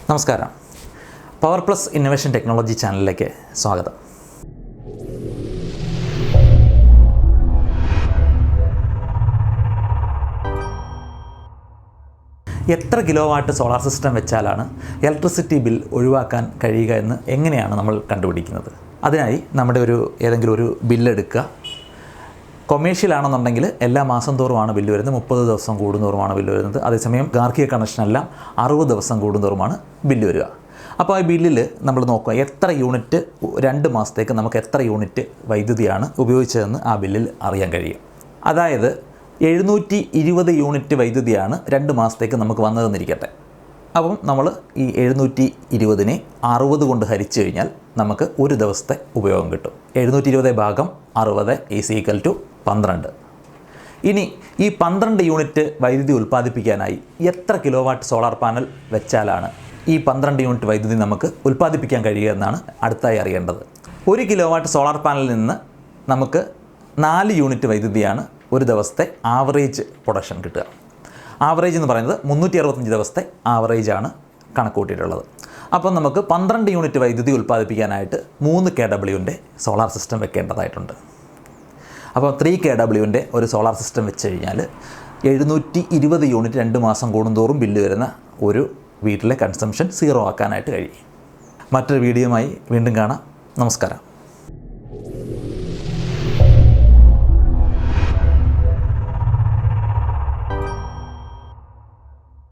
നമസ്കാരം. പവർപ്ലസ് innovation technology ചാനലിലേക്ക് സ്വാഗതം. എത്ര കിലോ വാട്ട് സോളാർ സിസ്റ്റം വെച്ചാലാണ് ഇലക്ട്രിസിറ്റി ബിൽ ഒഴിവാക്കാൻ കഴിയുക എന്ന് എങ്ങനെയാണ് നമ്മൾ കണ്ടുപിടിക്കുന്നത്? അതിനായി നമ്മുടെ ഏതെങ്കിലും ഒരു ബില്ലെടുക്കുക. കൊമേഴ്ഷ്യൽ ആണെന്നുണ്ടെങ്കിൽ എല്ലാ മാസം തോറുമാണ് ബില്ല് വരുന്നത്, 30 ദിവസം കൂടുന്തോറുമാണ് ബില്ല് വരുന്നത്. അതേസമയം ഗാർഹിക കണക്ഷനെല്ലാം 60 ദിവസം കൂടുന്തോറുമാണ് ബില്ല് വരിക. അപ്പോൾ ആ ബില്ലിൽ നമ്മൾ നോക്കുക എത്ര യൂണിറ്റ് 2 മാസത്തേക്ക് നമുക്ക് എത്ര യൂണിറ്റ് വൈദ്യുതിയാണ് ഉപയോഗിച്ചതെന്ന് ആ ബില്ലിൽ അറിയാൻ കഴിയും. അതായത് 720 യൂണിറ്റ് വൈദ്യുതിയാണ് 2 മാസത്തേക്ക് നമുക്ക് വന്നതെന്നിരിക്കട്ടെ. അപ്പം നമ്മൾ ഈ 720നെ 60 കൊണ്ട് ഹരിച്ചു കഴിഞ്ഞാൽ നമുക്ക് ഒരു ദിവസത്തെ ഉപയോഗം കിട്ടും. 720/60 = 12. ഇനി ഈ 12 യൂണിറ്റ് വൈദ്യുതി ഉൽപ്പാദിപ്പിക്കാനായി എത്ര കിലോ വാട്ട് സോളാർ പാനൽ വെച്ചാലാണ് ഈ 12 യൂണിറ്റ് വൈദ്യുതി നമുക്ക് ഉൽപ്പാദിപ്പിക്കാൻ കഴിയുക എന്നാണ് അടുത്തായി അറിയേണ്ടത്. 1 കിലോ വാട്ട് സോളാർ പാനലിൽ നിന്ന് നമുക്ക് 4 യൂണിറ്റ് വൈദ്യുതിയാണ് ഒരു ദിവസത്തെ ആവറേജ് പ്രൊഡക്ഷൻ കിട്ടുക. ആവറേജ് എന്ന് പറയുന്നത് 365 ദിവസത്തെ ആവറേജാണ് കണക്ക് കൂട്ടിയിട്ടുള്ളത്. അപ്പം നമുക്ക് 12 യൂണിറ്റ് വൈദ്യുതി ഉൽപ്പാദിപ്പിക്കാനായിട്ട് 3 kWൻ്റെ സോളാർ സിസ്റ്റം വെക്കേണ്ടതായിട്ടുണ്ട്. അപ്പോൾ 3 kWൻ്റെ ഒരു സോളാർ സിസ്റ്റം വെച്ച് കഴിഞ്ഞാൽ 720 യൂണിറ്റ് 2 മാസം കൂടുന്തോറും ബില്ല് വരുന്ന ഒരു വീട്ടിലെ കൺസംഷൻ 0 ആക്കാനായിട്ട് കഴിയും. മറ്റൊരു വീഡിയോയുമായി വീണ്ടും കാണാം. നമസ്കാരം.